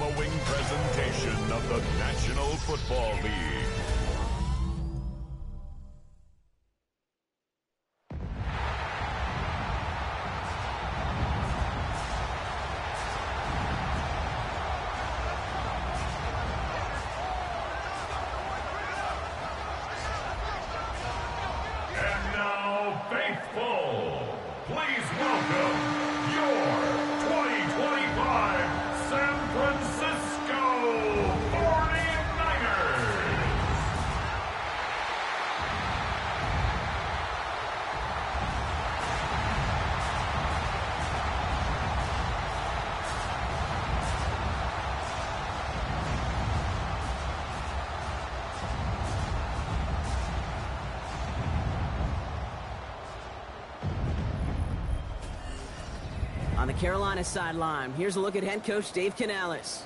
following presentation of the National Football League. And now, faithful, please welcome your 2025 San Francisco 49ers. On the Carolina sideline, here's a look at head coach Dave Canales.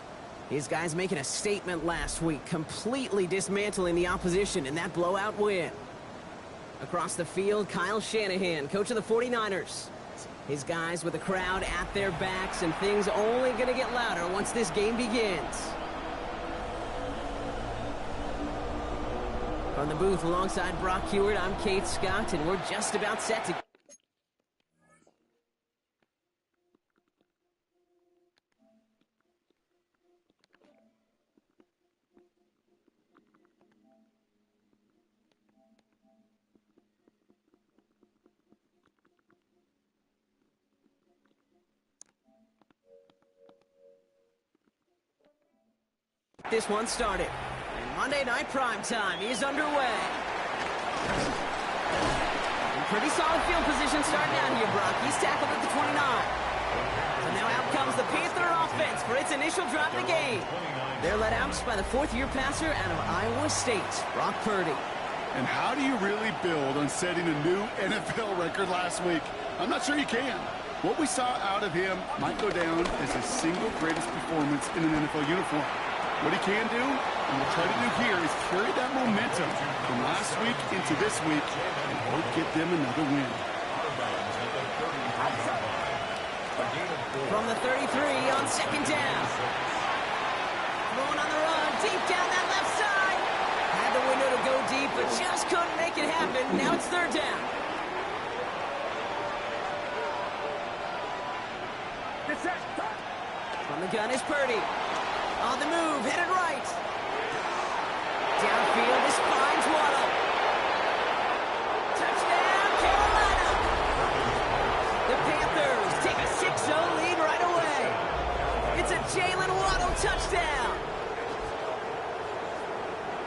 His guys making a statement last week, completely dismantling the opposition in that blowout win. Across the field, Kyle Shanahan, coach of the 49ers. His guys with the crowd at their backs, and things only going to get louder once this game begins. From the booth alongside Brock Heward, I'm Kate Scott, and we're just about set to... This one started. And Monday Night Prime Time is underway. In pretty solid field position starting out here, Brock. He's tackled at the 29. So now out comes the Panther offense for its initial drive of the game. They're led out by the fourth-year passer out of Iowa State, Brock Purdy. And how do you really build on setting a new NFL record last week? I'm not sure you can. What we saw out of him might go down as his single greatest performance in an NFL uniform. What he can do, and we'll try to do here, is carry that momentum from last week into this week and hope get them another win. From the 33 on second down. Throwing on the run, deep down that left side. Had the window to go deep, but just couldn't make it happen. Now it's third down. From the gun is Purdy. On the move, headed right. Downfield, this finds Waddle. Touchdown, Carolina. The Panthers take a 6-0 lead right away. It's a Jalen Waddle touchdown.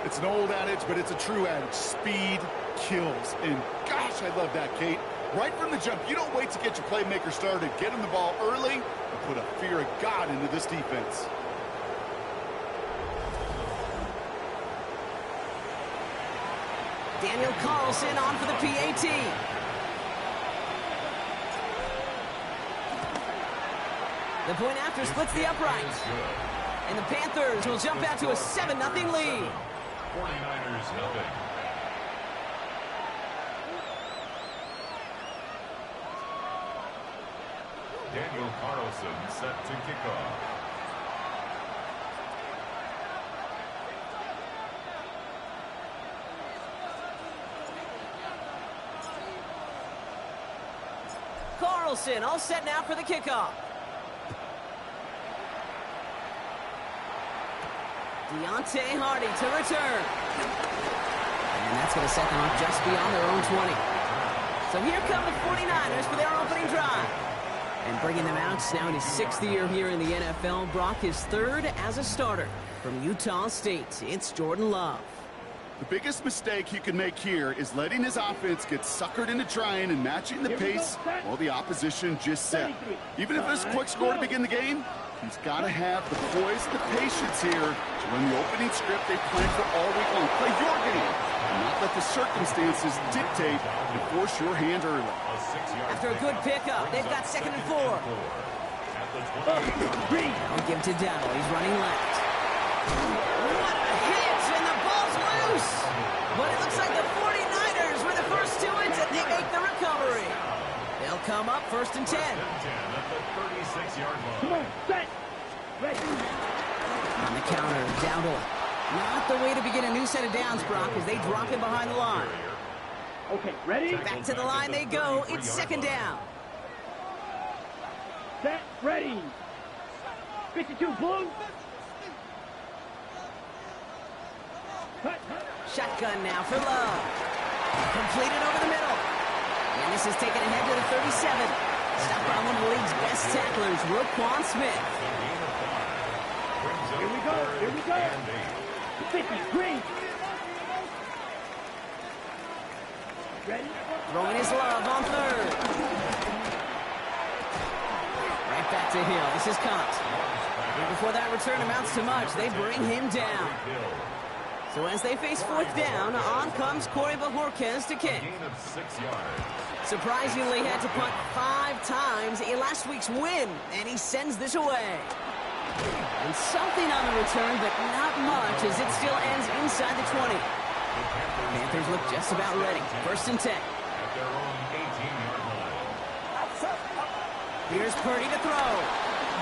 It's an old adage, but it's a true adage. Speed kills. And gosh, I love that, Kate. Right from the jump, you don't wait to get your playmaker started. Get him the ball early and put a fear of God into this defense. Daniel Carlson on for the PAT. The point after splits the upright. And the Panthers will jump out to a 7-0 lead. 49ers nothing. Daniel Carlson set to kick off. Carlson all set now for the kickoff. Deontay Hardy to return. And that's going to set them up just beyond their own 20. So here come the 49ers for their opening drive. And bringing them out now in his 6th year here in the NFL, Brock is 3rd as a starter. From Utah State, it's Jordan Love. The biggest mistake he can make here is letting his offense get suckered into trying and matching the pace while the opposition just set. Even if there's a quick score to begin the game, he's got to have the poise and the patience here to run the opening script they planned for all week long. Play your game and not let the circumstances dictate and force your hand early. After a good pickup, they've got 2nd and 4. I'll give to Dowdle. He's running left. What a hit, and the ball's loose. But it looks like the 49ers were the first to it, and they make the recovery. They'll come up 1st and 10. At the 36-yard line. Come on, set. Ready. On the counter, Dowdle. Not the way to begin a new set of downs, Brock, as they drop him behind the line. Okay, ready? Back to the line they go. It's second down. Set, ready. 52, blue. Cut. Shotgun now for Love. Completed over the middle. And this is taken ahead to the 37. Stopped by one of the league's best tacklers, Roquan Smith. Here we go, here we go. 50, green. Ready? Throwing his Love on third. Right back to Hill. This is Cunt. And before that return amounts to much, they bring him down. So as they face fourth down, on comes Corey Bajorquez to kick. Surprisingly had to punt 5 times in last week's win, and he sends this away. And something on the return, but not much, as it still ends inside the 20. Panthers look just about ready. First and 10. Here's Purdy to throw.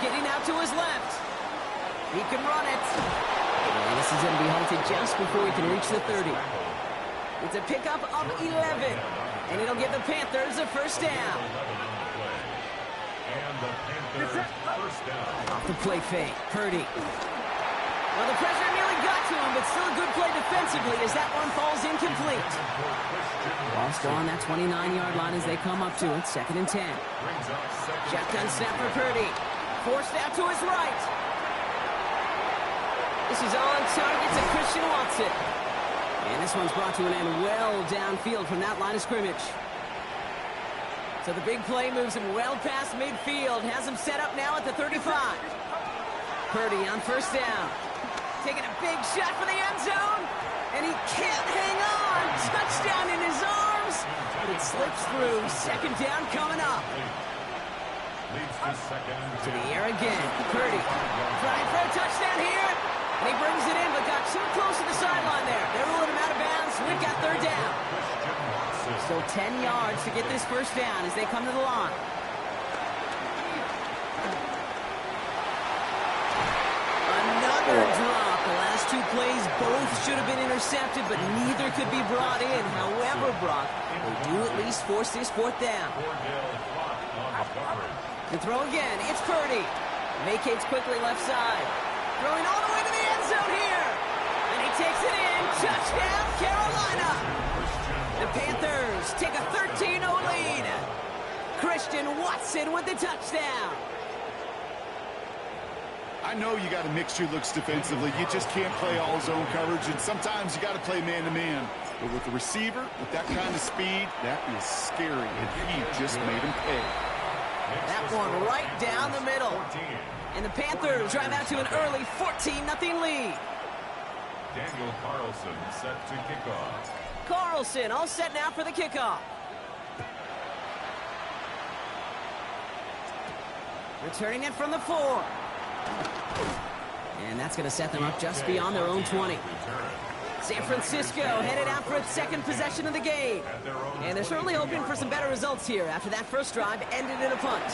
Getting out to his left. He can run it. And this is going to be halted just before he can reach the 30. It's a pickup of 11. And it'll give the Panthers a first down. Off the play fake. Purdy. Well, the pressure nearly got to him, but still a good play defensively as that one falls incomplete. Ball still on that 29-yard line as they come up to it. Second and 10. Shotgun snap for Purdy. Forced out to his right. This is on target to Christian Watson. And this one's brought to an end well downfield from that line of scrimmage. So the big play moves him well past midfield. Has him set up now at the 35. Purdy on first down. Taking a big shot for the end zone. And he can't hang on. Touchdown in his arms. But it slips through. Second down coming up. To the air again. Purdy trying for a touchdown here. And he brings it in, but got too close to the sideline there. They're ruling him out of bounds. We've got third down. So 10 yards to get this first down as they come to the line. Another drop. The last 2 plays both should have been intercepted, but neither could be brought in. However, Brock, they do at least force this fourth down. To throw again, it's Purdy. Vacates quickly left side. Throwing all the way to the end zone here. And he takes it in. Touchdown, Carolina. The Panthers take a 13-0 lead. Christian Watson with the touchdown. I know you got to mix your looks defensively. You just can't play all zone coverage, and sometimes you got to play man-to-man. But with the receiver, with that kind of speed, that is scary, and he just made him pay. That one right down the middle. And the Panthers drive out to an early 14-0 lead. Daniel Carlson set to kickoff. Carlson all set now for the kickoff. Returning it from the 4. And that's going to set them up just beyond their own 20. San Francisco headed out for its second possession of the game. And they're certainly hoping for some better results here after that first drive ended in a punt.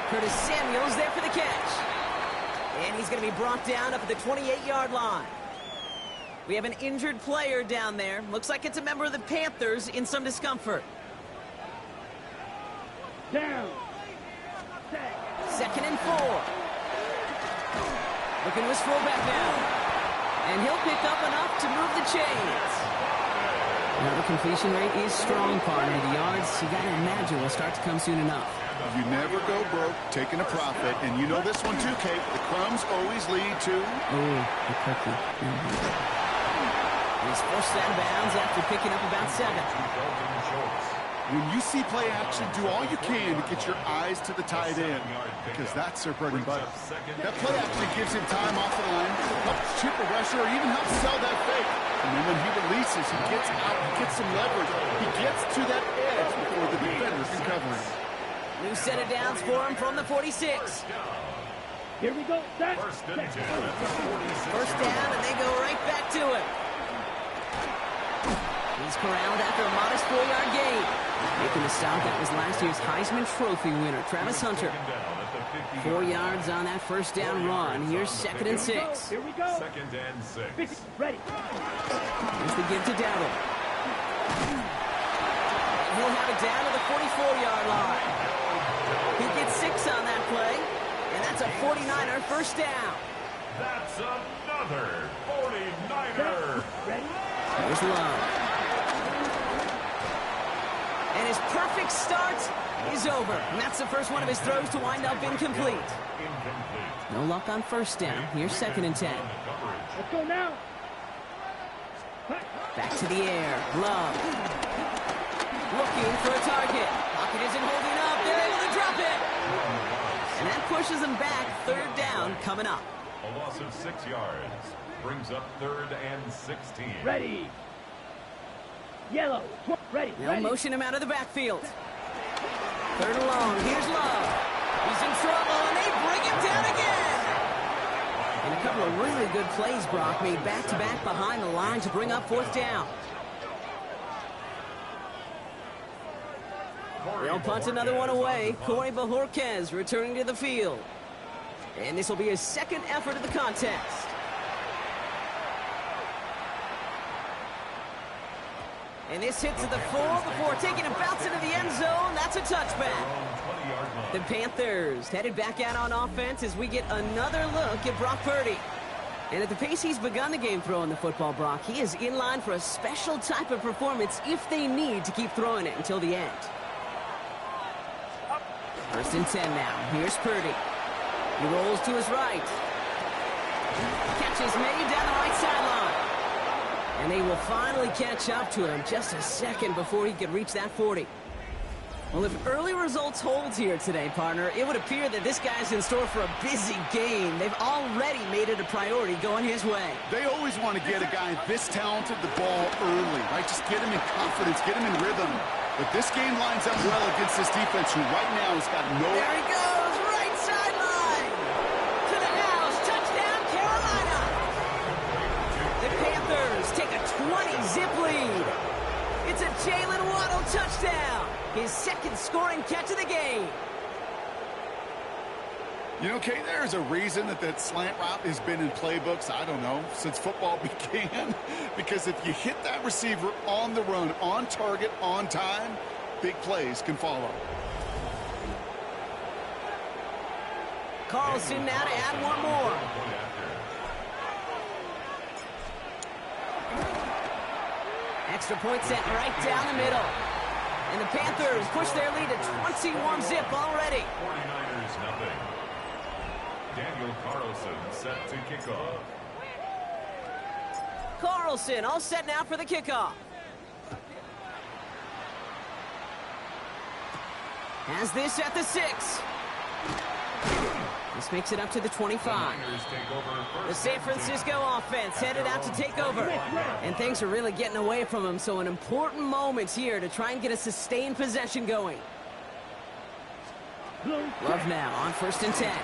Curtis Samuel's there for the catch. And he's going to be brought down up at the 28-yard line. We have an injured player down there. Looks like it's a member of the Panthers in some discomfort. Down. Second and 4. Looking to his fullback now. And he'll pick up enough to move the chains. Now the completion rate is strong, partner. The yards, you got to imagine, will start to come soon enough. You never go broke taking a profit, and you know this one too, Kate. The crumbs always lead to... Oh, the cookie. He's forced out of bounds after picking up about 7. When you see play action, do all you can to get your eyes to the tight end, because that's their bread and butter. That play action gives him time off the line, helps chip a rusher, or even helps sell that fake. And then when he releases, he gets out, he gets some leverage. He gets to that edge before the defender can cover him. New set of downs for him from the 46. Here we go. First down at the 46. First down, and they go right back to it. He's corralled after a modest 4-yard gain. Making the stop, that was last year's Heisman Trophy winner, Travis Hunter. 4 yards on that first down run. Here's 2nd and 6. Here we go. 2nd and 6. Ready. Here's the give to Dowdle. He'll have it down to the 44-yard line. He gets 6 on that play, and that's a 49er first down. That's another 49er. Ready. Here's Love. And his perfect start is over. And that's the first one of his throws to wind up incomplete. No luck on first down. Here's 2nd and 10. Let's go now. Back to the air. Love. Looking for a target. Pocket isn't holding up. They're able to drop it. And that pushes them back. 3rd down coming up. A loss of 6 yards brings up 3rd and 16. Ready. Yellow. Ready. They'll motion him out of the backfield. 3rd and long. Here's Love. He's in trouble, and they bring him down again. And a couple of really good plays, Brock, made back-to-back behind the line to bring up 4th down. They'll punt another one away. Corey Bajorquez returning to the field. And this will be his 2nd effort of the contest. And this hits at the 4 before taking a bounce into the end zone. That's a touchback. The Panthers headed back out on offense as we get another look at Brock Purdy. And at the pace he's begun the game throwing the football, Brock, he is in line for a special type of performance if they need to keep throwing it until the end. 1st and 10 now. Here's Purdy. He rolls to his right. Catch is made down the right sideline. And they will finally catch up to him just a second before he could reach that 40. Well, if early results hold here today, partner, it would appear that this guy's in store for a busy game. They've already made it a priority going his way. They always want to get a guy this talented the ball early, right? Just get him in confidence, get him in rhythm. But this game lines up well against this defense, who right now has got no... There he goes, right sideline. To the house, touchdown, Carolina. The Panthers take a 20-zip lead. It's a Jalen Waddle touchdown. His 2nd scoring catch of the game. You know, Kate, there's a reason that slant route has been in playbooks, I don't know, since football began. Because if you hit that receiver on the run, on target, on time, big plays can follow. Carlson now to add one more. Extra point set right down the middle. And the Panthers push their lead to 21-zip already. 49ers nothing. Daniel Carlson set to kickoff. Carlson all set now for the kickoff. Has this at the 6. This makes it up to the 25. The San Francisco offense headed out to take over. And things are really getting away from them, so an important moment here to try and get a sustained possession going. Love now on 1st and 10.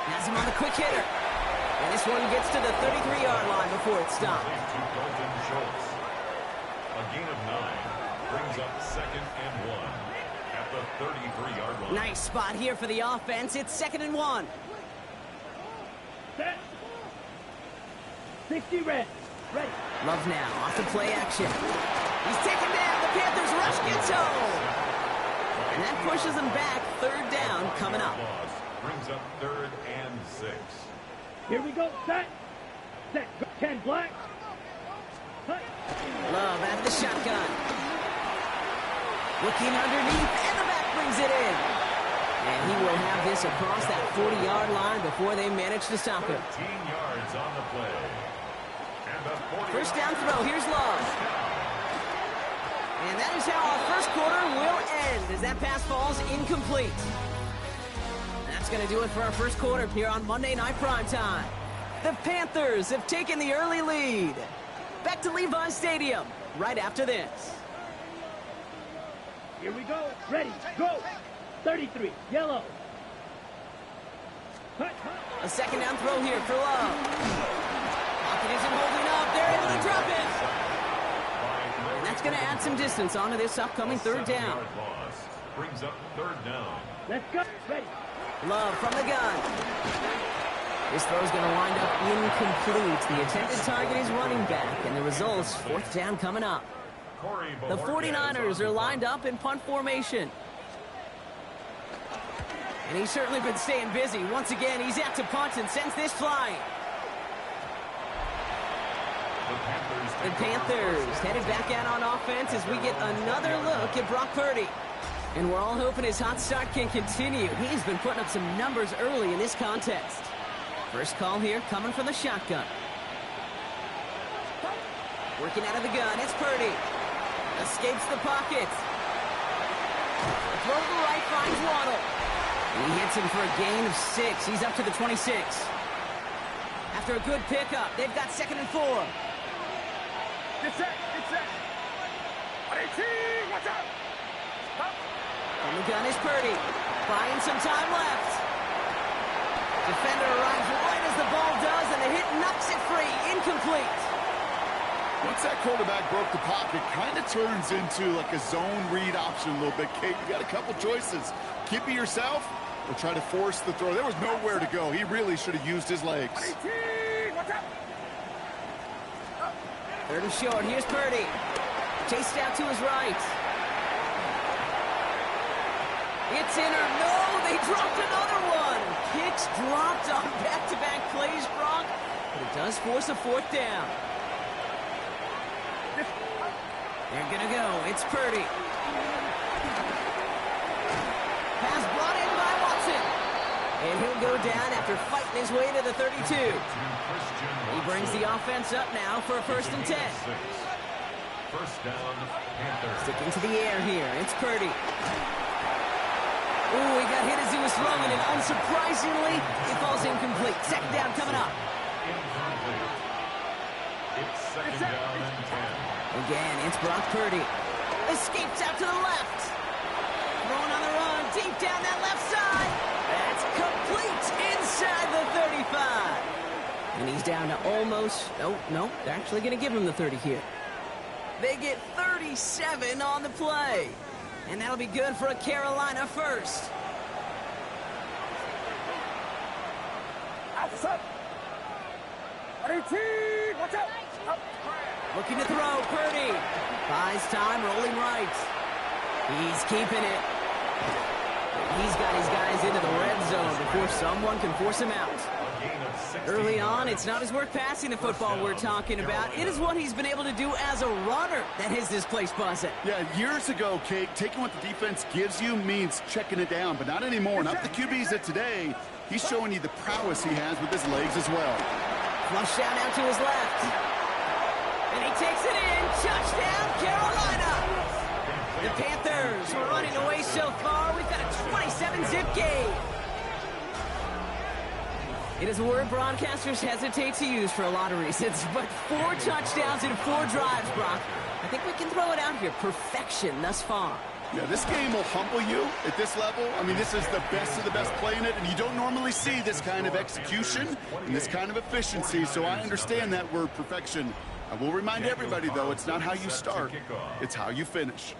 Has him on the quick hitter. And this one gets to the 33-yard line before it stops. A gain of 9 brings up 2nd and 1 at the 33-yard line. Nice spot here for the offense. It's 2nd and 1. Set. 60 red. Ready. Love now off the play action. He's taken down. The Panthers rush gets home. And that pushes them back. 3rd down coming up. Brings up 3rd and 6. Here we go. Set. Set. 10 black. Love at the shotgun. Looking underneath, and the back brings it in. And he will have this across that 40-yard line before they manage to stop him. 13 yards on the play. And the 1st down throw. Here's Love. And that is how our 1st quarter will end as that pass falls incomplete. That's going to do it for our 1st quarter here on Monday Night Primetime. The Panthers have taken the early lead. Back to Levi Stadium right after this. Here we go. Ready. Go. 33. Yellow. A 2nd down throw here for Love. Pocket isn't holding up. They're able to drop it. And that's going to add some distance onto this upcoming third down. 7-yard loss brings up third down. Let's go. Ready. Love from the gun. This throw's going to wind up incomplete. The intended target is running back, and the result's fourth down coming up. The 49ers are lined up in punt formation. And he's certainly been staying busy. Once again, he's out to punt and sends this flying. The Panthers headed back out on offense as we get another look at Brock Purdy. And we're all hoping his hot start can continue. He's been putting up some numbers early in this contest. First call here coming from the shotgun. Working out of the gun, it's Purdy. Escapes the pocket. The throw to the right finds Waddle. He hits him for a gain of 6. He's up to the 26. After a good pickup, they've got 2nd and 4. Get set. Get set. Watch out. From the gun is Purdy. Buying some time left. Defender arrives right as the ball does, and the hit knocks it free. Incomplete. Once that quarterback broke the pocket, kind of turns into like a zone read option a little bit. Kate, you got a couple choices. Keep it yourself or try to force the throw. There was nowhere to go. He really should have used his legs. Watch out. Third and short. Here's Purdy. Chased out to his right. It's in or no. They dropped another one. Kicks dropped on back-to-back plays, Brock. But it does force a fourth down. They're going to go. It's Purdy. Pass brought in by Watson. And he'll go down after fighting his way to the 32. He brings the offense up now for a 1st and 10. First down, Panthers. Sticking to the air here. It's Purdy. Ooh, he got hit as he was throwing, and unsurprisingly, it falls incomplete. 2nd down coming up. Incomplete. It's 2nd down and 10. Again, it's Brock Purdy. Escapes out to the left. Throwing on the run, deep down that left side. That's complete inside the 35. And he's down to almost, no, they're actually going to give him the 30 here. They get 37 on the play. And that'll be good for a Carolina first. Outside. Watch out. Looking to throw, Purdy. Buys time, rolling right. He's keeping it. He's got his guys into the red zone before someone can force him out. Early on, it's not his work passing the football we're talking about. It is what he's been able to do as a runner that has this place buzzing. Yeah, years ago, Kate, taking what the defense gives you means checking it down, but not anymore. Not the QBs of today. He's showing you the prowess he has with his legs as well. Flush down out to his left. And he takes it in. Touchdown, Carolina. The Panthers were running away so far. We've got a 27-zip game. It is a word broadcasters hesitate to use for a lot of reasons, but 4 touchdowns in 4 drives, Brock. I think we can throw it out here. Perfection thus far. Yeah, this game will humble you at this level. I mean, this is the best of the best playing it, and you don't normally see this kind of execution and this kind of efficiency, so I understand that word perfection. I will remind everybody, though, it's not how you start, it's how you finish.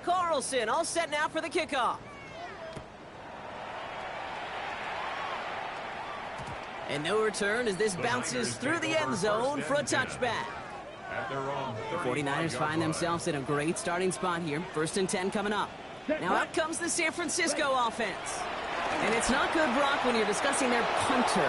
Carlson all set now for the kickoff. And no return as this bounces through the end zone for a touchback. The 49ers find themselves in a great starting spot here. 1st and 10 coming up. Now out comes the San Francisco offense. And it's not good, Brock, when you're discussing their punter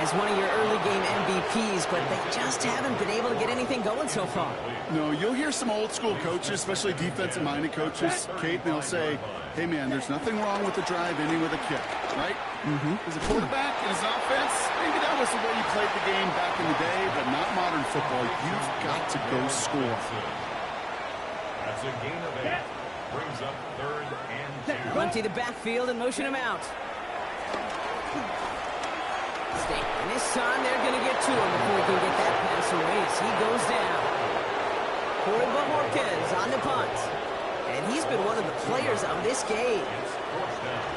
as one of your early game MVPs, but they just haven't been able to get anything going so far. No, you'll hear some old school coaches, especially defensive-minded coaches, Kate, and they'll say, hey, man, there's nothing wrong with the drive ending with a kick, right? As a quarterback and as an offense, maybe that was the way you played the game back in the day, but not modern football. You've got to go score. That's a gain of 8. Brings up 3rd and 2. Empty the backfield and motion him out. And this time they're going to get to him before he can get that pass away as he goes down. Corey Bajorquez on the punt. And he's been one of the players of this game. It's 4th down.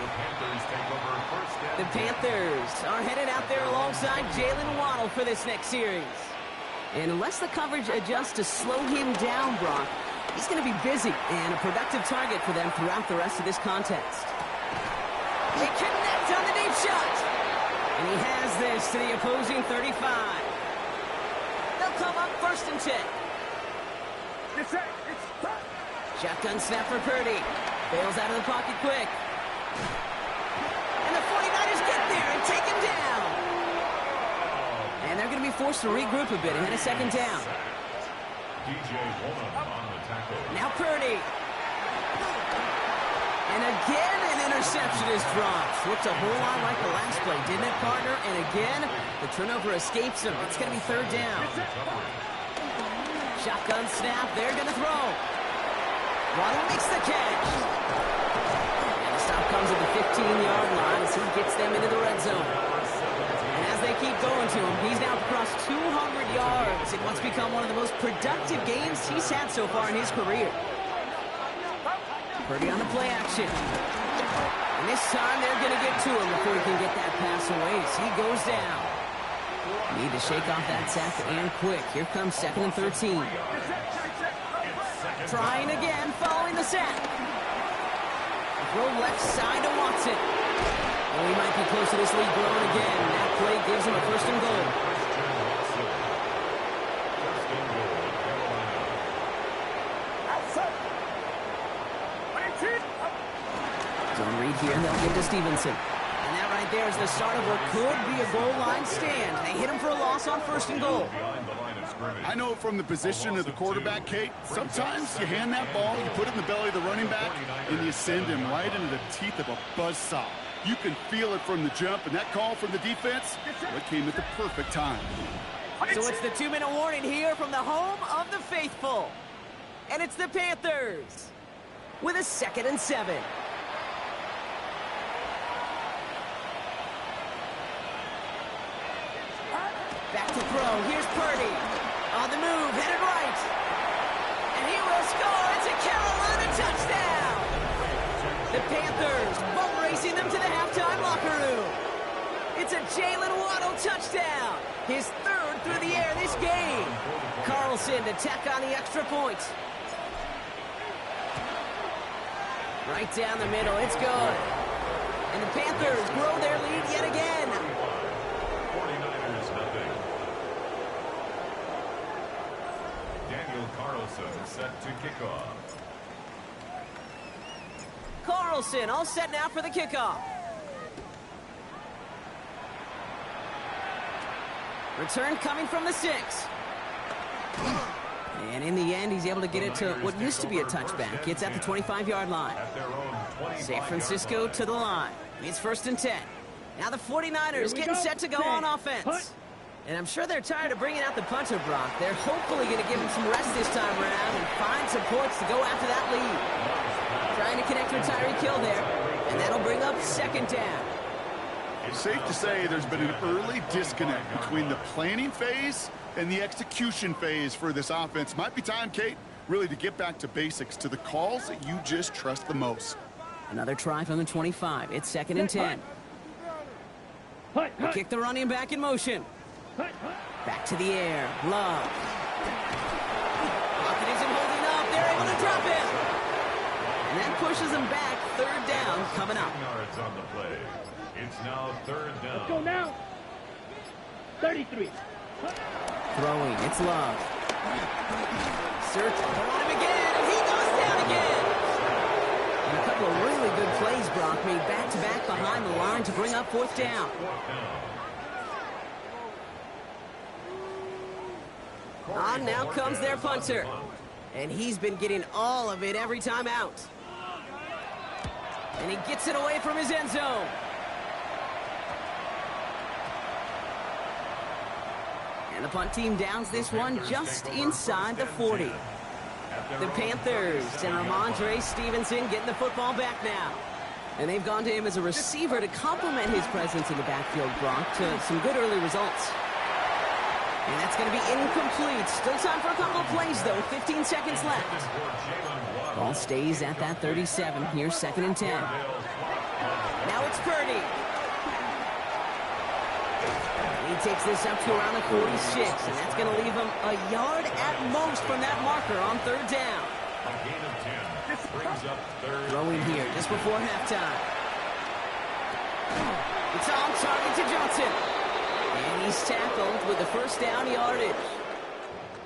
The Panthers take over 1st down. The Panthers are headed out there alongside Jalen Waddle for this next series. And unless the coverage adjusts to slow him down, Brock, he's going to be busy and a productive target for them throughout the rest of this contest. They connect on the deep shot. And he has this to the opposing 35. They'll come up 1st and 10. Shotgun snap for Purdy. Bails out of the pocket quick. And the 49ers get there and take him down. And they're going to be forced to regroup a bit ahead of 2nd down. Now Purdy. And again, an interception is dropped. Looked a whole lot like the last play, didn't it, partner? And again, the turnover escapes him. It's going to be 3rd down. Shotgun snap. They're going to throw. Waddle makes the catch. And the stop comes at the 15-yard line as he gets them into the red zone. And as they keep going to him, he's now across 200 yards in what's become one of the most productive games he's had so far in his career. Purdy on the play action. And this time they're going to get to him before he can get that pass away as he goes down. Need to shake off that sack and quick. Here comes 2nd and 13. Trying again following the sack. Throw left side to Watson. Oh, he might be close to this lead growing again. That play gives him a 1st and goal. Zone read here, and they'll give to Stevenson. And that right there is the start of what could be a goal line stand. They hit him for a loss on 1st and goal. I know from the position of the quarterback, Kate, sometimes you hand that ball, you put it in the belly of the running back, and you send him right into the teeth of a buzzsaw. You can feel it from the jump, and that call from the defense, well, it came at the perfect time. So it's the 2-minute warning here from the home of the faithful. And it's the Panthers with a 2nd and 7. Back to throw. Here's Purdy. On the move, headed right. And he will score. It's a Carolina touchdown. The Panthers boat racing them to the halftime locker room. It's a Jalen Waddle touchdown. His 3rd through the air this game. Carlson to tack on the extra point. Right down the middle. It's good. And the Panthers grow their lead yet again. 49ers nothing. Daniel Carlson set to kick off. Carlson all set now for the kickoff. Return coming from the 6. And in the end, he's able to get it to what used to be a touchback. It's at the 25-yard line. San Francisco to the line. It's 1st and 10. Now the 49ers getting set to go on offense. And I'm sure they're tired of bringing out the punter, Brock. They're hopefully going to give him some rest this time around and find some points to go after that lead. Trying to connect with Tyreek Hill there. And that'll bring up 2nd down. It's safe to say there's been an early disconnect between the planning phase and the execution phase for this offense. Might be time, Kate, really to get back to basics, to the calls that you just trust the most. Another try from the 25. It's 2nd and 10. They kick the running back in motion. Back to the air. Love. Pocket isn't holding up. They're able to drop him. And that pushes him back. 3rd down coming up. Yards on the play. It's now 3rd down. Let's go now. 33. Throwing. It's Love. Search on him again. And he goes down again. And a couple of really good plays, Brock, made back-to-back behind the line to bring up 4th down. On now comes their punter. And he's been getting all of it every time out. And he gets it away from his end zone. And the punt team downs this one just inside the 40. The Panthers and Ramondre Stevenson getting the football back now. And they've gone to him as a receiver to complement his presence in the backfield, Brock, to some good early results. And that's going to be incomplete. Still time for a couple of plays, though. 15 seconds left. Ball stays at that 37. Here's 2nd and 10. Now it's Purdy. takes this up to around the 46, and that's going to leave him a yard at most from that marker on third down. A gain of 10 brings up third. Throwing here just before halftime. It's on target to Johnson. And he's tackled with the first down yardage.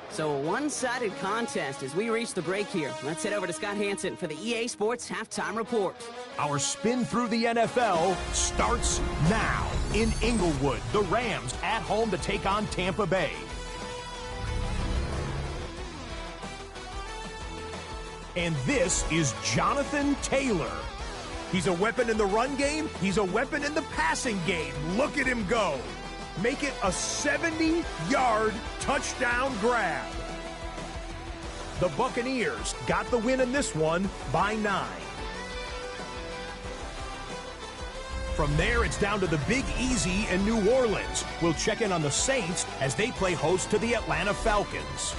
So a one-sided contest as we reach the break here. Let's head over to Scott Hansen for the EA Sports Halftime Report. Our spin through the NFL starts now. In Inglewood, the Rams at home to take on Tampa Bay. And this is Jonathan Taylor. He's a weapon in the run game. He's a weapon in the passing game. Look at him go. Make it a 70-yard touchdown grab. The Buccaneers got the win in this one by 9. From there, it's down to the Big Easy in New Orleans. We'll check in on the Saints as they play host to the Atlanta Falcons.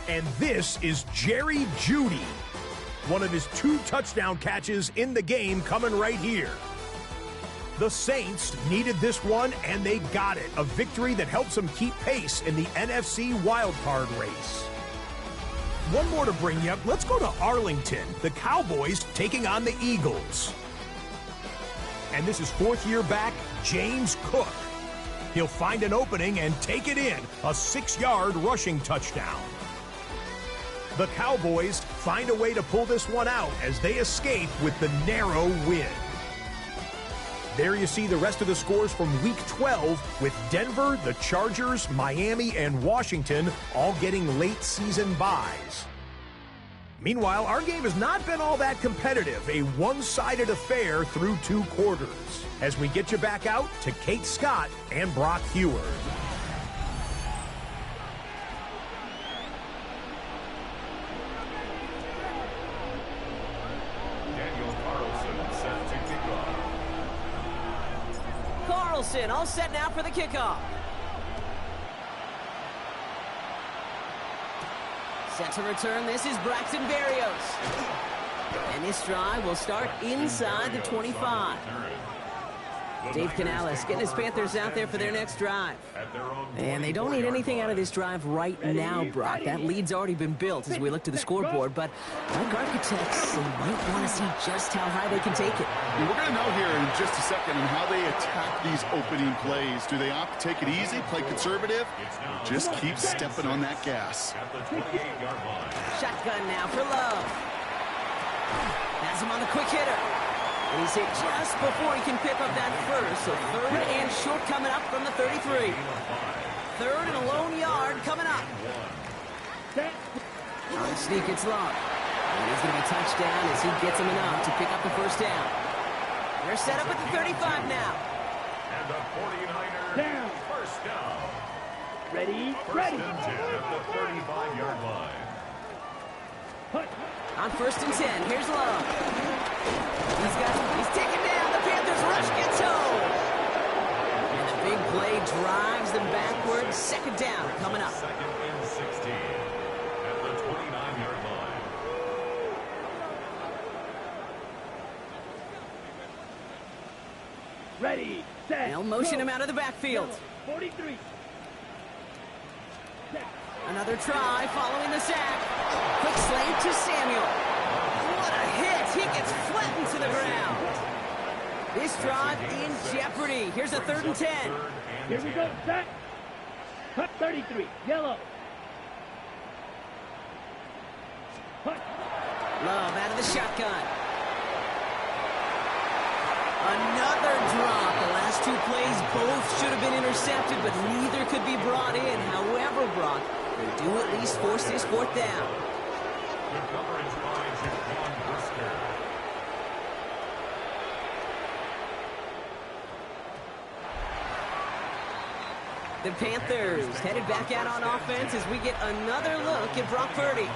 And this is Jerry Jeudy. One of his 2 touchdown catches in the game coming right here. The Saints needed this one, and they got it. A victory that helps them keep pace in the NFC wildcard race. One more to bring you up. Let's go to Arlington. The Cowboys taking on the Eagles. And this is 4th-year back, James Cook. He'll find an opening and take it in. A 6-yard rushing touchdown. The Cowboys find a way to pull this one out as they escape with the narrow win. There you see the rest of the scores from Week 12 with Denver, the Chargers, Miami, and Washington all getting late season byes. Meanwhile, our game has not been all that competitive, a one-sided affair through 2 quarters. As we get you back out to Kate Scott and Brock Heward. Carlson all set now for the kickoff. Set to return, this is Braxton Berrios. And this drive will start inside the 25. Dave Canales getting his Panthers out there for their next drive. And they don't need anything out of this drive right now, Brock. That lead's already been built as we look to the scoreboard, but like architects, they might want to see just how high they can take it. And we're going to know here in just a second on how they attack these opening plays. Do they opt to take it easy, play conservative, or just keep stepping on that gas? Shotgun now for Love. Has him on the quick hitter. And he's hit just before he can pick up that first. So 3rd and short coming up from the 33. 3rd and a lone yard coming up. On the sneak, it's long. And he's going to be touched down as he gets him enough to pick up the first down. They're set up at the 35 now. And the 49ers Down. first down. Ready, First ready. and 10 at the 35-yard line. On 1st and 10, here's Love. He's taken down. The Panthers rush gets home. And the big play drives them backwards. 2nd down coming up. 2nd and 16 at the 29-yard line. Ready, set, They'll motion go. him out of the backfield. 43. Another try following the sack. Quick slant to Samuel. What a hit. He gets flattened to the ground. This drive in jeopardy. Here's a 3rd and 10. Here we go, set. 33, yellow. Love out of the shotgun. Another drop. The last 2 plays both should have been intercepted, but neither could be brought in. However, Brock, they do at least force this 4th down. Good coverage by Jaquan Brisker. The Panthers headed back out on offense as we get another look at Brock Purdy.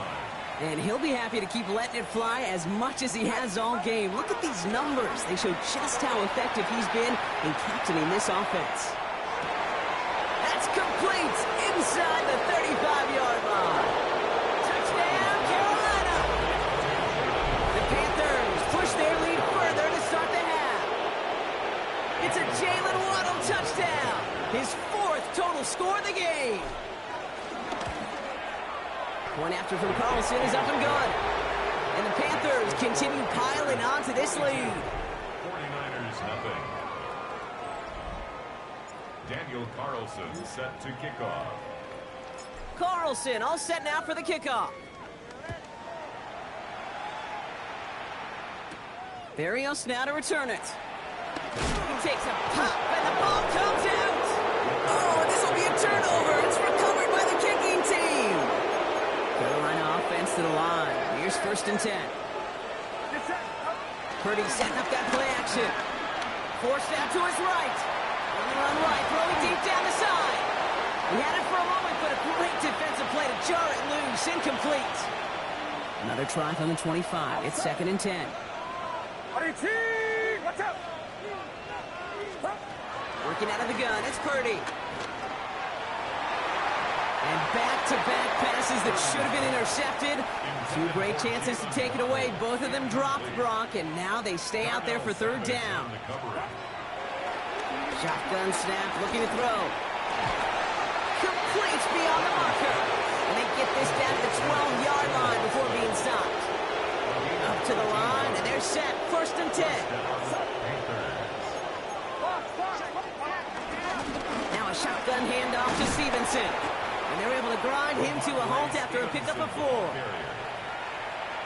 And he'll be happy to keep letting it fly as much as he has all game. Look at these numbers. They show just how effective he's been in captaining this offense. That's complete inside the 35-yard line. Touchdown, Carolina. The Panthers push their lead further to start the half. It's a Jalen Waddle touchdown. His 4th total score of the game. Point after from Carlson is up and good. And the Panthers continue piling onto this lead. 49ers nothing. Daniel Carlson set to kick off. Carlson all set now for the kickoff. Barrios now to return it. He takes a pop and the ball comes out. Oh, this will be a turnover. It's recovered by the kicking team. Carolina offense to the line. Here's 1st and 10. Purdy setting up that play action. Forced out to his right. Run right, throwing deep down the side. He had it for a moment, but a great defensive play to jar it loose. Incomplete. Another try from the 25. It's 2nd and 10. What's up? Working out of the gun, it's Purdy. And back-to-back passes that should have been intercepted. 2 great chances to take it away. Both of them dropped, Brock, and now they stay out there for 3rd down. Shotgun snap, looking to throw. Complete beyond the marker. And they get this down to the 12-yard line before being stopped. Up to the line, and they're set. 1st and 10. Now a shotgun handoff to Stevenson. And they're able to grind him to a halt after a pickup of 4.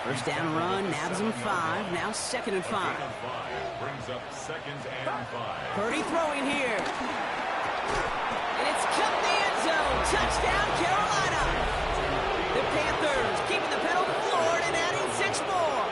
1st down run, nabs him 5. Now 2nd and 5. Brings up 2nd and 5. Purdy throwing here. And it's cut the end zone. Touchdown, Carolina. The Panthers keeping the pedal floored and adding 6 more.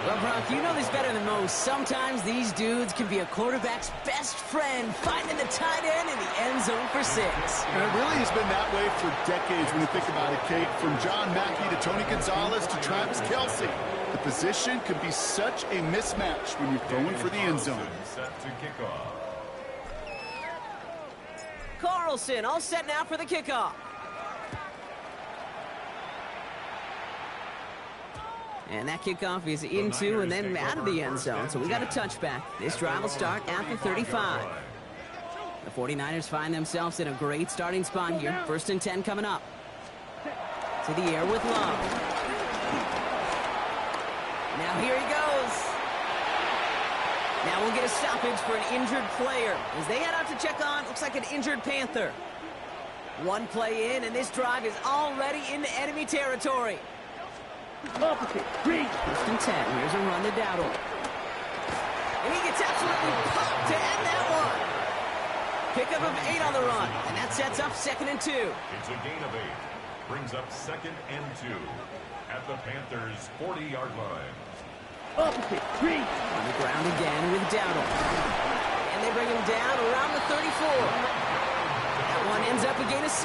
Well, Brock, you know this better than most. Sometimes these dudes can be a quarterback's best friend, finding the tight end in the end zone for 6. And it really has been that way for decades when you think about it, Kate. From John Mackey to Tony Gonzalez to Travis Kelce. The position can be such a mismatch when you're throwing for the end zone. Set to kick off. Carlson all set now for the kickoff. And that kickoff is into and then out of the end zone. So we got a touchback. This drive will start at the 35. The 49ers find themselves in a great starting spot here. 1st and 10 coming up. To the air with Love. Now here he goes. Now we'll get a stoppage for an injured player. As they head out to check on, looks like an injured Panther. 1 play in, and this drive is already into enemy territory. Opposite. Green. 1st and 10. Here's a run to Dowdle. And he gets absolutely popped to end that one. Pickup of 8 on the run. And that sets up 2nd and 2. It's a gain of 8. Brings up 2nd and 2. At the Panthers' 40-yard line. Opposite. Green. On the ground again with Dowdle. And they bring him down around the 34. That one ends up a gain of 6.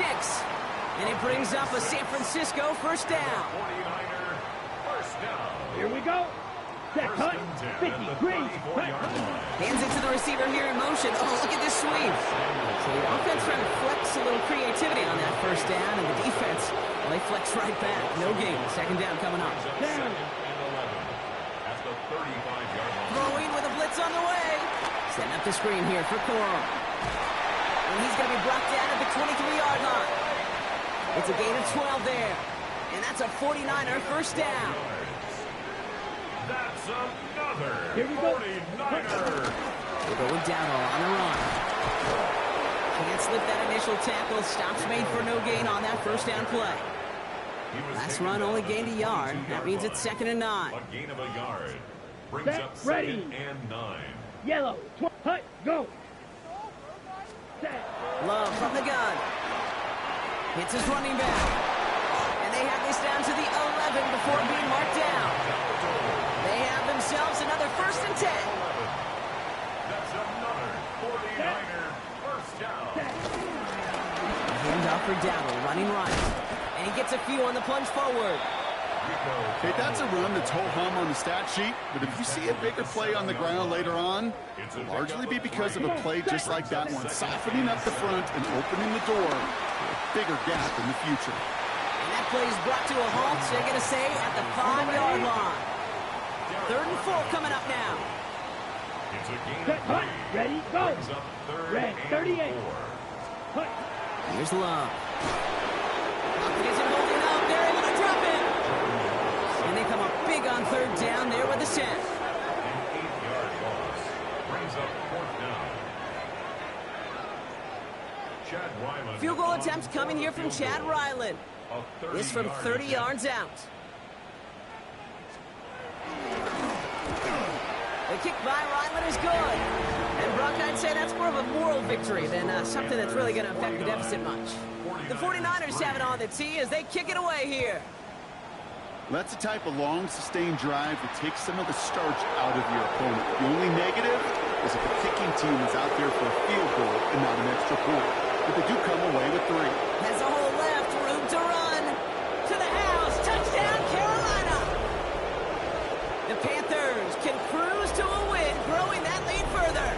And it brings up a San Francisco 1st down. 49er first down. Here we go. That cut. 50. Green. Hands it to the receiver here in motion. Oh, look at this sweep. So the offense trying to flex a little creativity on that 1st down, and the defense, well, they flex right back. No gain. 2nd down coming up. Second and 11 at the 35-yard line. Throwing with a blitz on the way. Setting up the screen here for Corum. And he's going to be brought down at the 23-yard line. It's a gain of 12 there. And that's a 49er 1st down. That's another Here we go. 49er. We'll go with Dowdle on the run. Can't slip that initial tackle. Stops made for no gain on that 1st down play. Last run only gained a yard. That means it's 2nd and 9. A gain of a yard. Brings Set, up 2nd ready. and 9. Yellow. Hut. Go. Set. Love from the gun. Hits his running back. And they have this down to the 11 before being marked down. They have themselves another 1st and 10. That's another 49er first down. Hand off for Dowdle, running right. And he gets a few on the plunge forward. Hey, that's a run that's ho-hum on the stat sheet, but if you see a bigger play on the ground later on, it'll largely be because of a play just like that one, softening up the front and opening the door for a bigger gap in the future. And that play is brought to a halt, so they're going to say at the 5-yard line. 3rd and 4 coming up now. It's a gain Set, of hut, 3. ready, go. Brings up third Red, and 38. 4. Hut. Here's Love. Lockett isn't holding up. They're able to drop it. And they come up big on third down there with the set. An 8-yard loss. Brings up fourth down. Chad Ryland. Field goal on attempts coming here from field Chad goal. Ryland. A This from 30 attempt. yards out. The kick by Ryland is good. And Brock, I'd say that's more of a moral victory than something that's really going to affect the deficit much. The 49ers have it on the tee as they kick it away here. That's the type of long, sustained drive that takes some of the starch out of your opponent. The only negative is if the kicking team is out there for a field goal and not an extra point. But they do come away with 3. Has a hole left, room to run. To the house, touchdown Carolina. The Panthers can cruise to a win, growing that lead further.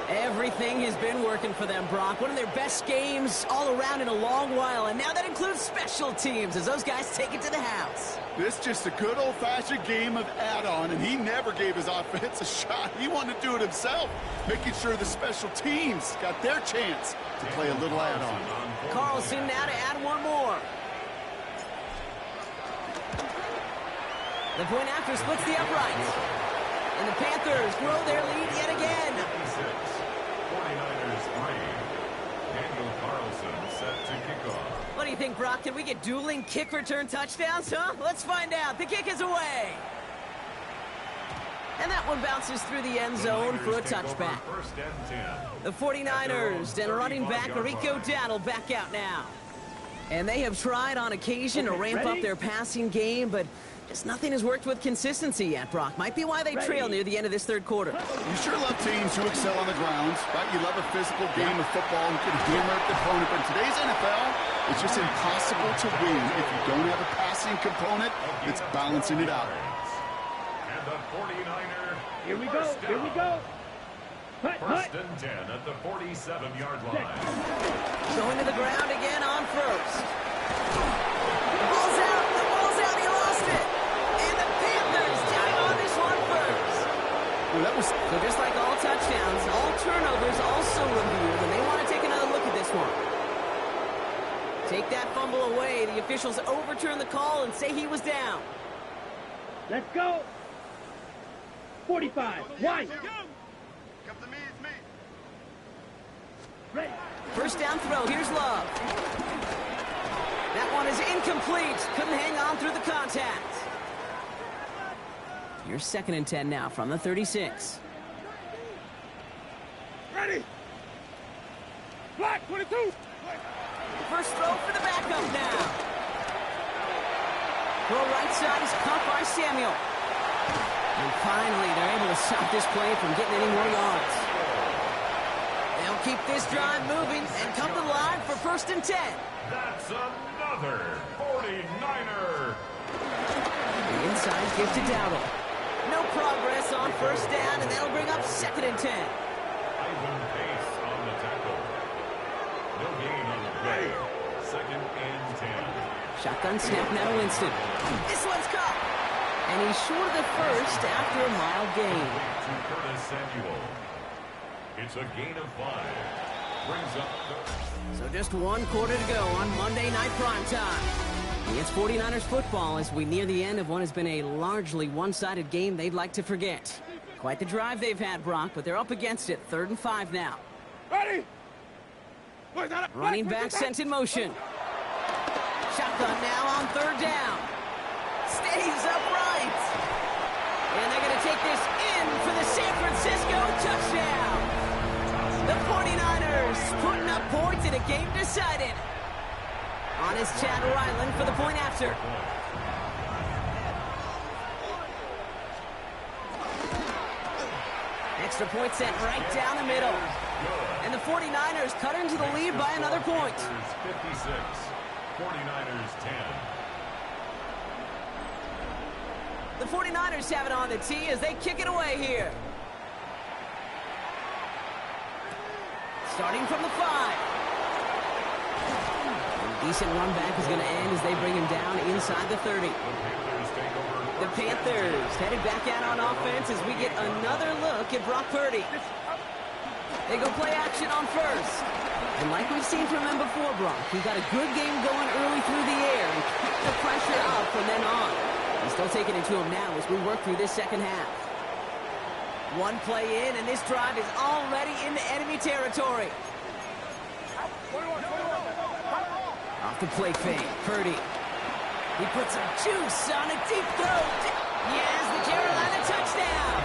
Everything has been working for them, Brock. One of their best games all around in a long while, and now that includes special teams as those guys take it to the house. This is just a good old-fashioned game of add-on, and he never gave his offense a shot. He wanted to do it himself, making sure the special teams got their chance to play a little add-on. Carlson now to add one more. The point after splits the uprights. And the Panthers grow their lead yet again. 49ers 3. Daniel Carlson set to kick off. What do you think, Brock? Can we get dueling kick return touchdowns, huh? Let's find out. The kick is away. And that one bounces through the end zone for a touchback. First and 10. The 49ers and running back Rico Dowdle back out now. And they have tried on occasion to ramp up their passing game, but just nothing has worked with consistency yet, Brock. Might be why they trail near the end of this third quarter. You sure love teams who excel on the ground, right? You love a physical game of football. You can hammer up the opponent, but in today's NFL, it's just impossible to win if you don't have a passing component that's balancing it out. And the 49er. Here we go. Here we go. Hut, hut. First and 10 at the 47-yard line. Going to the ground again on first. The ball's out. The ball's out. He lost it. And the Panthers down on this one first. Well, that was... So just like all touchdowns, all turnovers also reviewed, and they want to take another look at this one. Take that fumble away. The officials overturn the call and say he was down. Let's go. 45. One. Ready. First down throw. Here's Love. That one is incomplete. Couldn't hang on through the contact. Here's second and 10 now from the 36. Ready. Black 22. First throw for the backup now. Throw right side is caught by Samuel. And finally, they're able to stop this play from getting any more yards. They'll keep this drive moving and come to the line for first and 10. That's another 49er. The inside gives to Dowdle. No progress on first down, and that'll bring up second and 10. Ivan Pace on the tackle. No gain on the play. Second and 10. Shotgun snap now to Winston. This one's caught. And he's short of the first after a mild gain. To Curtis Samuel. It's a gain of 5. Brings up the... So just one quarter to go on Monday Night Primetime. It's 49ers football as we near the end of what has been a largely one-sided game they'd like to forget. Quite the drive they've had, Brock, but they're up against it. 3rd and 5 now. Ready. Running back sent in motion. Shotgun now on 3rd down. Stays upright. And they're going to take this in for the San Francisco touchdown. The 49ers putting up points in a game decided. On is Chad Ryland for the point after. Extra point set right down the middle. And the 49ers cut into the lead by another point. 56. 49ers 10. The 49ers have it on the tee as they kick it away here. Starting from the 5. A decent run back is going to end as they bring him down inside the 30. The Panthers take over The Panthers headed back out on offense as we get another look at Brock Purdy. They go play action on first. And like we've seen from him before, Brock, he got a good game going early through the air and kept the pressure up from then on. He's still taking it to him now as we work through this second half. One play in, and this drive is already into enemy territory. Off the play fake, Purdy. He puts some juice on a deep throw. Yes, the Carolina touchdown.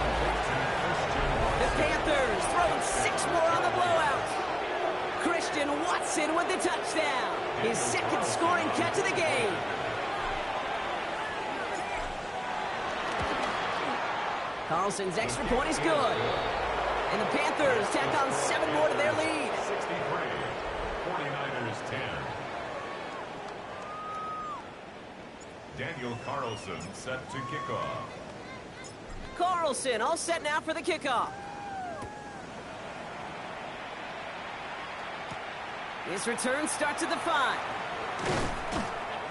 The Panthers throwing 6 more on the blowout. Christian Watson with the touchdown. His second scoring catch of the game. Carlson's extra point is good. And the Panthers tack on 7 more to their lead. 63, 49ers 10. Daniel Carlson set to kickoff. Carlson all set now for the kickoff. This return starts at the 5.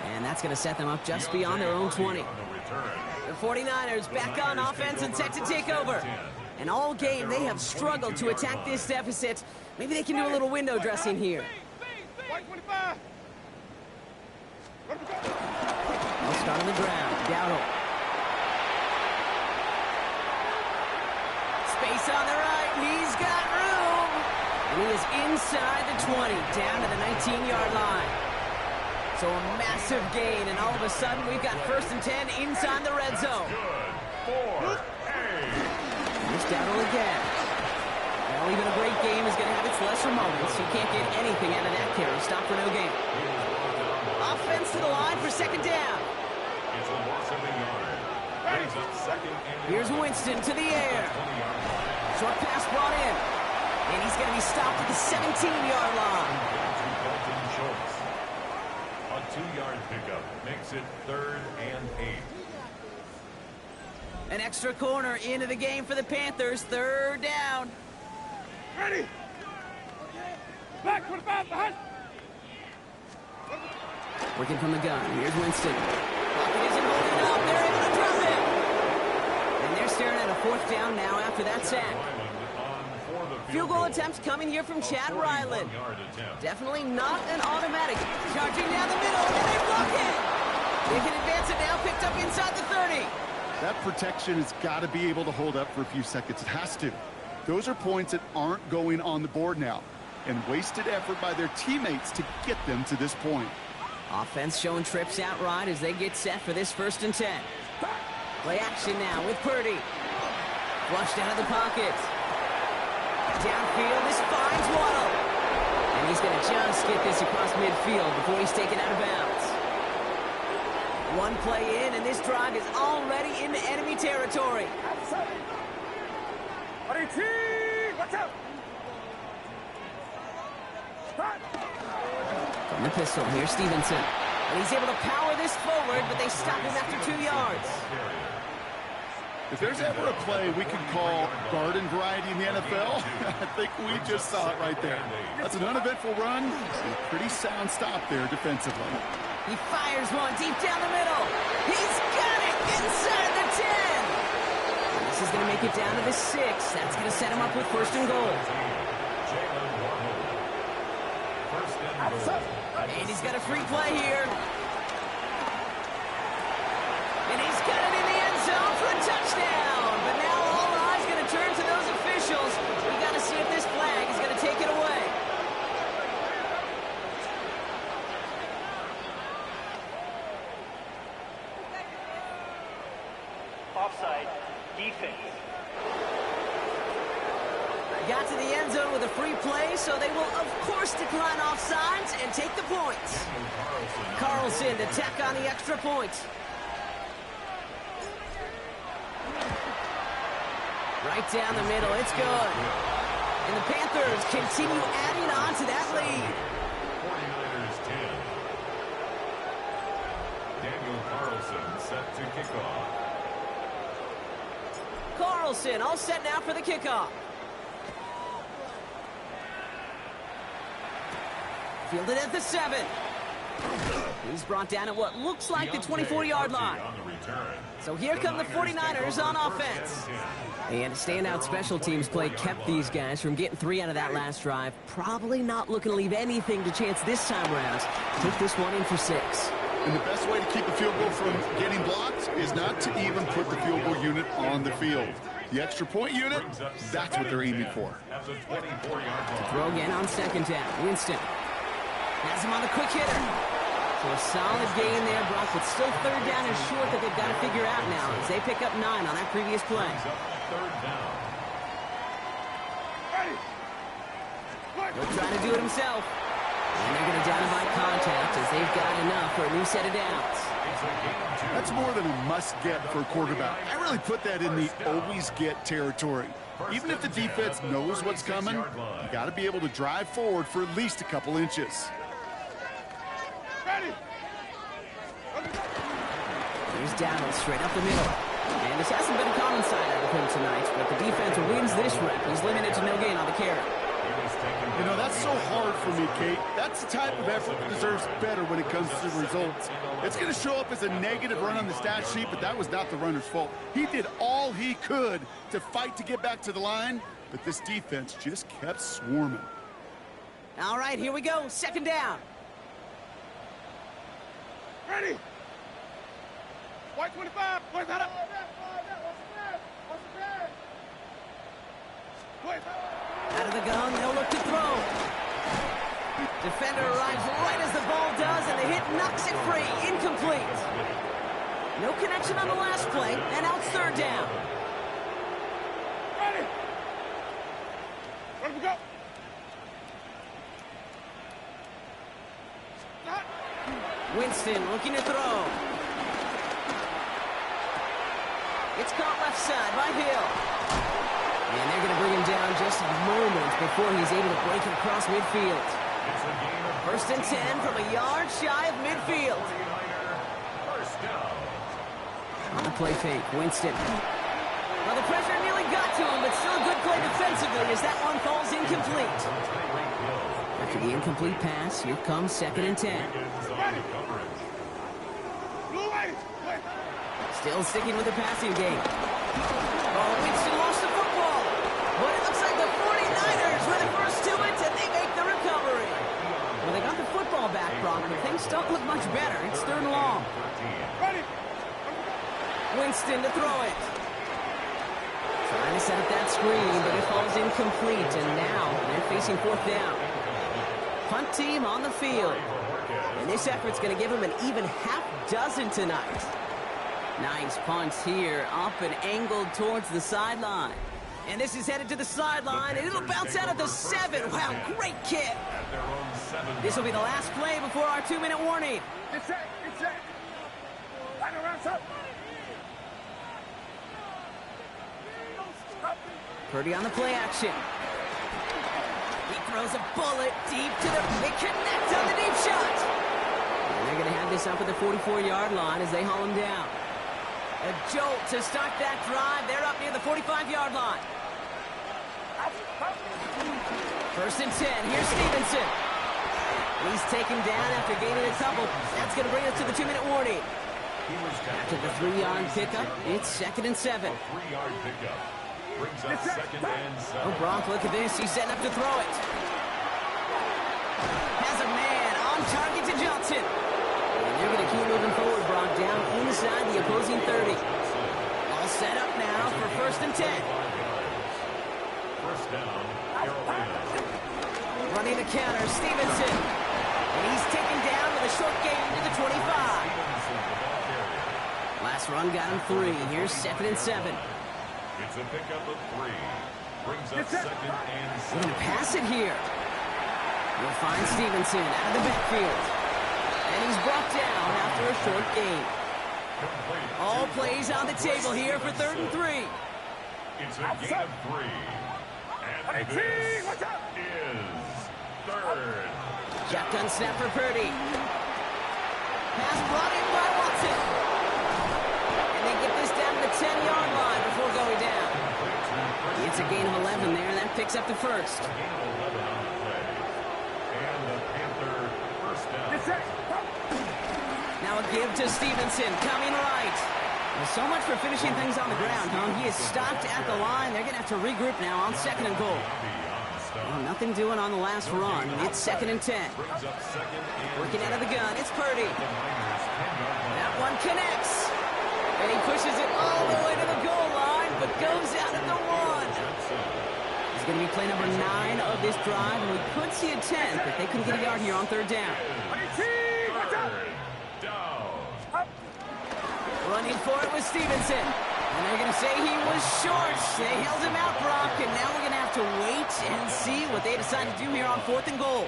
And that's going to set them up just beyond their own 20. The 49ers back on offense and set to take over. And all game, they have struggled to attack this deficit. Maybe they can do a little window dressing here. They'll start on the ground. Dowdle. Space on the right. He's got room. And he is inside the 20, down to the 19-yard line. So a massive gain, and all of a sudden we've got 1st and 10 inside the red zone. Here's Dowdle again. Well, even a great game is going to have its lesser moments. You can't get anything out of that carry. Stop for no gain. Offense to the line for 2nd down. It's a loss of a yard. Brings up 2nd and Here's Winston to the air. Short pass brought in. And he's going to be stopped at the 17-yard line. A 2-yard pickup makes it 3rd and 8. An extra corner into the game for the Panthers. 3rd down. Ready. Back 25 behind. Working from the gun. Here's Winston. Pocket isn't holding up. They're able to drop it. And they're staring at a 4th down now after that sack. Field goal attempts coming here from Chad Ryland. Definitely not an automatic. Charging down the middle, and they block it. They can advance it now, picked up inside the 30. That protection has got to be able to hold up for a few seconds. It has to. Those are points that aren't going on the board now. And wasted effort by their teammates to get them to this point. Offense showing trips out right as they get set for this 1st and 10. Play action now with Purdy. Flushed out of the pocket. Downfield, this finds Waddle. And he's going to just get this across midfield before he's taken out of bounds. One play in, and this drive is already into enemy territory. Watch out. From the pistol, here's Stevenson. And he's able to power this forward, but they stop him after 2 yards. If there's ever a play we can call garden variety in the NFL, I think we just saw it right there. That's an uneventful run, and a pretty sound stop there defensively. He fires one deep down the middle. He's got it inside the 10. And this is going to make it down to the 6. That's going to set him up with 1st and goal. And he's got a free play here. And he's got it in the end zone for a touchdown. But now all eyes going to turn to those officials. We got to see if this flag is going to take it away. Offside. Defense. Got to the end zone with a free play, so they will, of course, decline offsides and take the points. Carlson to tack on the extra point. Right down the middle, it's good. And the Panthers continue adding on to that lead. 49ers 10. Daniel Carlson set to kickoff. Carlson all set now for the kickoff. Fielded at the 7. He's brought down at what looks like the 24-yard line. So here come the 49ers on offense. And standout special teams play kept these guys from getting 3 out of that last drive. Probably not looking to leave anything to chance this time around. Take this one in for 6. And the best way to keep a field goal from getting blocked is not to even put the field goal unit on the field. The extra point unit, that's what they're aiming for. To throw again on 2nd down. Winston has him on the quick hitter. So a solid gain there, Brock, but still 3rd down is short that they've got to figure out now as they pick up 9 on that previous play. He'll try to do it himself. And they're going to down him by contact as they've got enough for a new set of downs. That's more than a must-get for a quarterback. I really put that in the always-get territory. Even if the defense knows what's coming, you got to be able to drive forward for at least a couple inches. Here's Dowdle straight up the middle. And this hasn't been a common side out of him tonight, but the defense wins this rep. He's limited to no gain on the carry. You know, that's so hard for me, Kate. That's the type of effort that deserves better when it comes to results. It's going to show up as a negative run on the stat sheet, but that was not the runner's fault. He did all he could to fight to get back to the line, but this defense just kept swarming. All right, here we go. 2nd down. Ready. White 25. Where's that up? Out of the gun, they'll look to throw. Defender arrives right as the ball does, and the hit knocks it free. Incomplete. No connection on the last play, and now it's 3rd down. Ready. Where we go? Winston looking to throw. It's caught left side by Hill. And they're going to bring him down just a moment before he's able to break it across midfield. 1st and 10 from a yard shy of midfield. On the play fake, Winston. Well, the pressure nearly got to him, but still a good play defensively as that one falls incomplete. After the incomplete pass, here comes 2nd and 10. Still sticking with the passing game. Oh, Winston lost the football. But it looks like the 49ers were the first to it, and they make the recovery. Well, they got the football back, Brock, but things don't look much better. It's 3rd and long. Winston to throw it. Trying to set up that screen, but it falls incomplete, and now they're facing 4th down. Punt team on the field. And this effort's going to give them an even half dozen tonight. Nice punt here, up and angled towards the sideline. And this is headed to the sideline, and it'll bounce out at the 7. Wow, great kick. This will be the last play before our 2-minute warning. It's set. Line around, sir. Purdy on the play action. He throws a bullet deep to the... They connect on the deep shot. And they're going to have this up at the 44-yard line as they haul him down. A jolt to start that drive. They're up near the 45-yard line. 1st and 10. Here's Stevenson. He's taken down after gaining a couple. That's going to bring us to the 2-minute warning. After the 3-yard pickup, it's 2nd and 7. Brings up 2nd and 7. Oh, Brock, look at this. He's setting up to throw it. Has a man on target to Johnson. And they're going to keep moving forward, Brock, down inside the opposing 30. All set up now for 1st and 10. 1st down, Carolina. Running the counter, Stevenson. And he's taken down with a short gain to the 25. Last run got him 3. Here's 2nd and 7. It's a pickup of 3. Brings up 2nd and 7. We're going to pass it here. We'll find Stevenson out of the backfield. And he's brought down after a short gain. All plays on the table here for 3rd and 3. It's a gain of 3. And this is 3rd. Shotgun snap for Purdy. Pass brought in by Watson. And they get this down to the 10-yard line before going down. It's a gain of 11 there, and that picks up the 1st. A gain of 11 on the play. And the Panther 1st down. give to Stevenson, coming right. Well, so much for finishing things on the ground, huh? He is stopped at the line. They're going to have to regroup now on 2nd and goal. Well, nothing doing on the last run. It's 2nd and 10. Working out of the gun, it's Purdy. That one connects. And he pushes it all the way to the goal line, but goes out at the 1. He's going to be play number 9 of this drive, and we could see a 10th if they couldn't get a yard here on 3rd down. Running for it was Stevenson. And they're going to say he was short. They held him out, Brock, and now we're going to have to wait and see what they decide to do here on 4th and goal.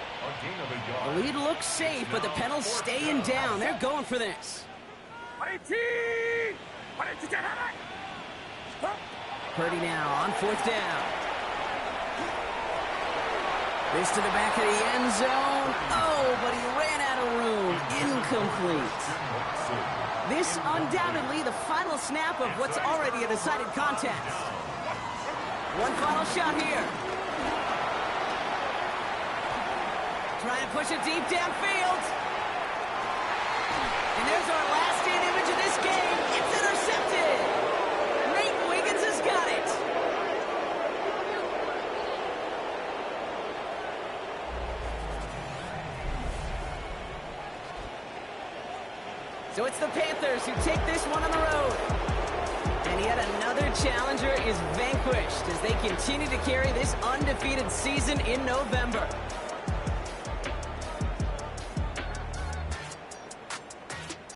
The lead looks safe, but the Panthers staying down. They're going for this. Purdy now on 4th down. This to the back of the end zone. Oh, but he ran out of room. Incomplete. This undoubtedly the final snap of what's already a decided contest. One final shot here. Try and push it deep downfield. And there's our last-in image of this game. It's intercepted. Nate Wiggins has got it. So it's the Panthers who take this one on the road. And yet another challenger is vanquished as they continue to carry this undefeated season in November.